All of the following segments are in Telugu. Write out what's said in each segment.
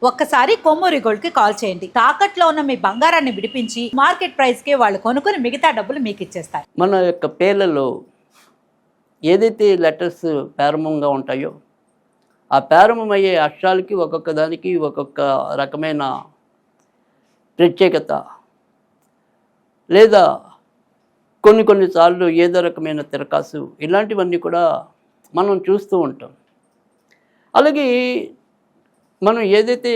ఒక్కసారి కొమ్మూరి గోల్డ్ కి కాల్ చేయండి. తాకట్లో ఉన్న మీ బంగారాన్ని విడిపించి మార్కెట్ ప్రైస్ కి వాళ్ళు కొనుక్కుని మిగతా డబ్బులు మీకు ఇచ్చేస్తారు. మన యొక్క పేర్లలో ఏదైతే లెటర్స్ ప్రారంభంగా ఉంటాయో ఆ ప్రారంభమయ్యే అక్షరాలకి ఒక్కొక్క దానికి ఒక్కొక్క రకమైన ప్రత్యేకత లేదా కొన్నిసార్లు ఏదో రకమైన తిరకాసు ఇలాంటివన్నీ కూడా మనం చూస్తూ ఉంటాం. అలాగే మనం ఏదైతే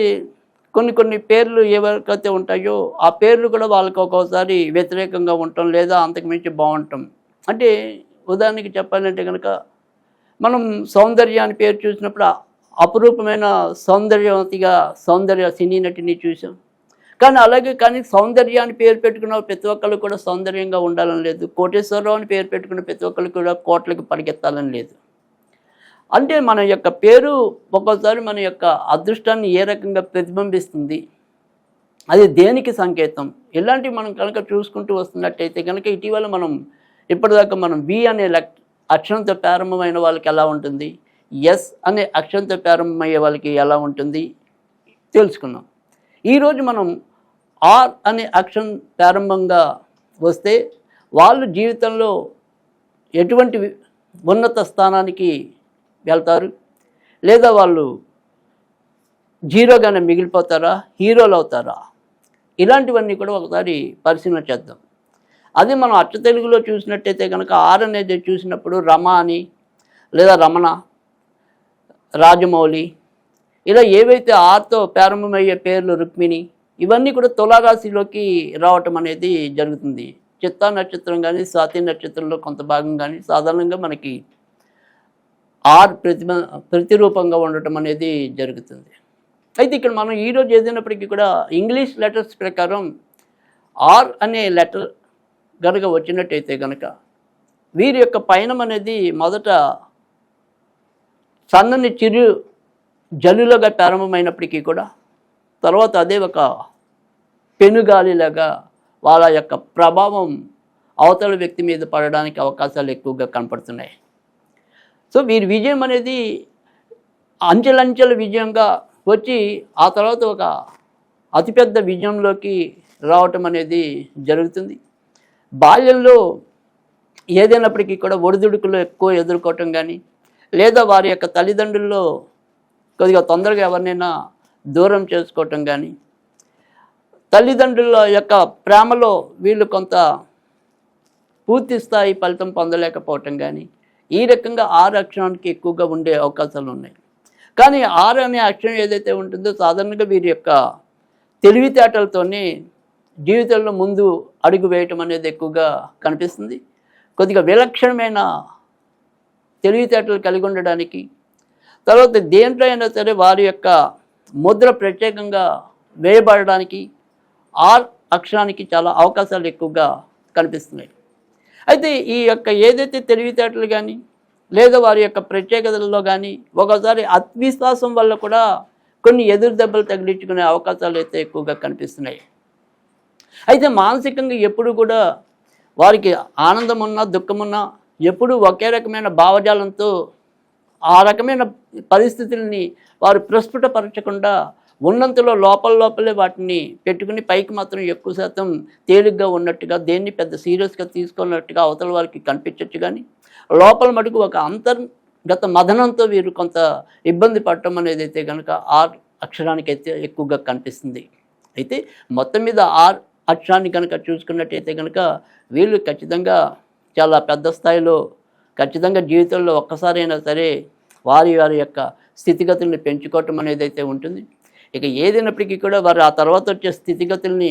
కొన్ని పేర్లు ఎవరికైతే ఉంటాయో ఆ పేర్లు కూడా వాళ్ళకి ఒక్కోసారి వ్యతిరేకంగా ఉండటం లేదా అంతకుమించి బాగుంటాం. అంటే ఉదాహరణకి చెప్పాలంటే కనుక మనం సౌందర్య అని పేరు చూసినప్పుడు అపురూపమైన సౌందర్యవతిగా సౌందర్య సినీ నటిని చూసాం. కానీ సౌందర్య అని పేరు పెట్టుకున్న ప్రతి ఒక్కళ్ళు కూడా సౌందర్యంగా ఉండాలని లేదు. కోటేశ్వరరావు అని పేరు పెట్టుకున్న ప్రతి ఒక్కళ్ళు కూడా కోట్లకి పరిగెత్తాలని లేదు. అంటే మన యొక్క పేరు ఒక్కోసారి మన యొక్క అదృష్టాన్ని ఏ రకంగా ప్రతిబింబిస్తుంది, అది దేనికి సంకేతం, ఇలాంటివి మనం కనుక చూసుకుంటూ వస్తున్నట్టయితే కనుక ఇటీవల మనం ఇప్పటిదాకా మనం బి అనే అక్షరంతో ప్రారంభమైన వాళ్ళకి ఎలా ఉంటుంది, ఎస్ అనే అక్షరంతో ప్రారంభమయ్యే వాళ్ళకి ఎలా ఉంటుంది తెలుసుకున్నాం. ఈరోజు మనం ఆర్ అనే అక్షరం ప్రారంభంగా వస్తే వాళ్ళు జీవితంలో ఎటువంటి ఉన్నత స్థానానికి వెళ్తారు, లేదా వాళ్ళు జీరోగానే మిగిలిపోతారా, హీరోలు అవుతారా, ఇలాంటివన్నీ కూడా ఒకసారి పరిశీలన చేద్దాం. అది మనం అచ్చ తెలుగులో చూసినట్టయితే కనుక ఆర్ అనేది చూసినప్పుడు రమ అని లేదా రమణ, రాజమౌళి ఇలా ఏవైతే ఆర్తో ప్రారంభమయ్యే పేర్లు, రుక్మిణి, ఇవన్నీ కూడా తులారాశిలోకి రావటం అనేది జరుగుతుంది. చిత్తా నక్షత్రం కానీ స్వాతి నక్షత్రంలో కొంత భాగం కానీ సాధారణంగా మనకి ఆర్ ప్రతిరూపంగా ఉండటం అనేది జరుగుతుంది. అయితే ఇక్కడ మనం ఈరోజు ఏదైనప్పటికీ కూడా ఇంగ్లీష్ లెటర్స్ ప్రకారం ఆర్ అనే లెటర్ కనుక వచ్చినట్టయితే కనుక వీరి యొక్క పయనం అనేది మొదట సన్నని చిరు జల్లులుగా ప్రారంభమైనప్పటికీ కూడా తర్వాత అదే ఒక పెనుగాలిలాగా వాళ్ళ యొక్క ప్రభావం అవతల వ్యక్తి మీద పడడానికి అవకాశాలు ఎక్కువగా కనపడుతున్నాయి. సో వీరి విజయం అనేది అంచెలంచెల విజయంగా వచ్చి ఆ తర్వాత ఒక అతిపెద్ద విజయంలోకి రావటం అనేది జరుగుతుంది. బాల్యంలో ఏదైనప్పటికీ కూడా ఒడిదుడుకులు ఎక్కువ ఎదుర్కోవటం కానీ లేదా వారి యొక్క తల్లిదండ్రుల్లో కొద్దిగా తొందరగా ఎవరినైనా దూరం చేసుకోవటం కానీ, తల్లిదండ్రుల యొక్క ప్రేమలో వీళ్ళు కొంత పూర్తి స్థాయి ఫలితం పొందలేకపోవటం కానీ, ఈ రకంగా ఆరు అక్షరానికి ఎక్కువగా ఉండే అవకాశాలు ఉన్నాయి. కానీ ఆరు అనే అక్షరం ఏదైతే ఉంటుందో సాధారణంగా వీరి యొక్క తెలివితేటలతోనే జీవితంలో ముందు అడుగు వేయటం అనేది ఎక్కువగా కనిపిస్తుంది. కొద్దిగా విలక్షణమైన తెలివితేటలు కలిగి ఉండడానికి, తర్వాత దేంట్లో అయినా సరే వారి యొక్క ముద్ర ప్రత్యేకంగా వేయబడడానికి ఆర్ అక్షరానికి చాలా అవకాశాలు ఎక్కువగా కనిపిస్తున్నాయి. అయితే ఈ యొక్క ఏదైతే తెలివితేటలు కానీ లేదా వారి యొక్క ప్రత్యేకతల్లో కానీ ఒకసారి ఆత్మవిశ్వాసం వల్ల కూడా కొన్ని ఎదురు దెబ్బలు తగిలించుకునే అవకాశాలు అయితే ఎక్కువగా కనిపిస్తున్నాయి. అయితే మానసికంగా ఎప్పుడు కూడా వారికి ఆనందం ఉన్నా దుఃఖం ఉన్నా ఎప్పుడూ ఒకే రకమైన భావజాలంతో ఆ రకమైన పరిస్థితుల్ని వారు ప్రస్ఫుటపరచకుండా ఉన్నంతలో లోపలే వాటిని పెట్టుకుని పైకి మాత్రం ఎక్కువ శాతం తేలిగ్గా ఉన్నట్టుగా, దేన్ని పెద్ద సీరియస్గా తీసుకున్నట్టుగా అవతల వారికి కనిపించవచ్చు. కానీ లోపల మటుకు ఒక అంతర్గత మదనంతో వీరు కొంత ఇబ్బంది పడటం అనేది అయితే కనుక ఆర్ అక్షరానికి అయితే ఎక్కువగా కనిపిస్తుంది. అయితే మొత్తం మీద ఆర్ అక్షరాన్ని కనుక చూసుకున్నట్టయితే కనుక వీళ్ళు ఖచ్చితంగా చాలా పెద్ద స్థాయిలో ఖచ్చితంగా జీవితంలో ఒక్కసారైనా సరే వారి యొక్క స్థితిగతుల్ని పెంచుకోవటం అనేది అయితే ఉంటుంది. ఇక ఏదైనప్పటికీ కూడా వారు ఆ తర్వాత వచ్చే స్థితిగతుల్ని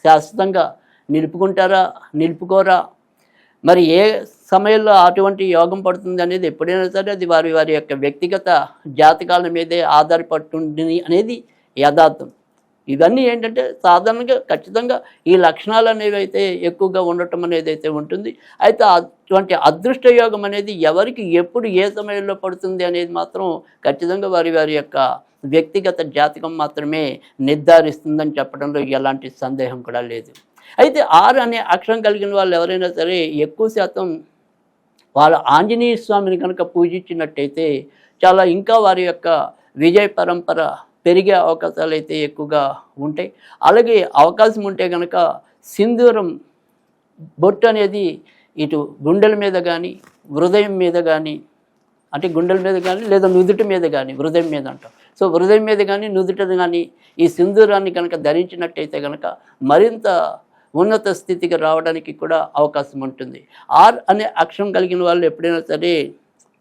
శాశ్వతంగా నిలుపుకుంటారా, నిలుపుకోరా, మరి ఏ సమయంలో అటువంటి యోగం పడుతుంది అనేది ఎప్పుడైనా సరే అది వారి యొక్క వ్యక్తిగత జాతకాల మీదే ఆధారపడుతుంది అనేది యథార్థం. ఇవన్నీ ఏంటంటే సాధారణంగా ఖచ్చితంగా ఈ లక్షణాలు అనేవి అయితే ఎక్కువగా ఉండటం అనేది అయితే ఉంటుంది. అయితే అటువంటి అదృష్ట యోగం అనేది ఎవరికి ఎప్పుడు ఏ సమయంలో పడుతుంది అనేది మాత్రం ఖచ్చితంగా వారి యొక్క వ్యక్తిగత జాతకం మాత్రమే నిర్ధారిస్తుందని చెప్పడంలో ఎలాంటి సందేహం కూడా లేదు. అయితే ఆరు అనే అక్షరం కలిగిన వాళ్ళు ఎవరైనా సరే ఎక్కువ శాతం వాళ్ళ ఆంజనేయ స్వామిని కనుక పూజించినట్టయితే చాలా ఇంకా వారి యొక్క విజయ పరంపర పెరిగే అవకాశాలు అయితే ఎక్కువగా ఉంటాయి. అలాగే అవకాశం ఉంటే కనుక సింధూరం బొట్టు అనేది ఇటు గుండెల మీద కానీ హృదయం మీద కానీ, అంటే గుండెల మీద కానీ లేదా నుదుటి మీద కానీ, హృదయం మీద అంటాం. సో హృదయం మీద కానీ నుదుట కానీ ఈ సింధూరాన్ని కనుక ధరించినట్టయితే కనుక మరింత ఉన్నత స్థితికి రావడానికి కూడా అవకాశం ఉంటుంది. ఆర్ అనే అక్షరం కలిగిన వాళ్ళు ఎప్పుడైనా సరే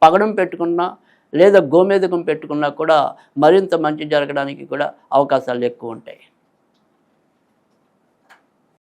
పగడం పెట్టుకున్నా లేదా గోమేదకం పెట్టుకున్నా కూడా మరింత మంచి జరగడానికి కూడా అవకాశాలు ఎక్కువ ఉంటాయి.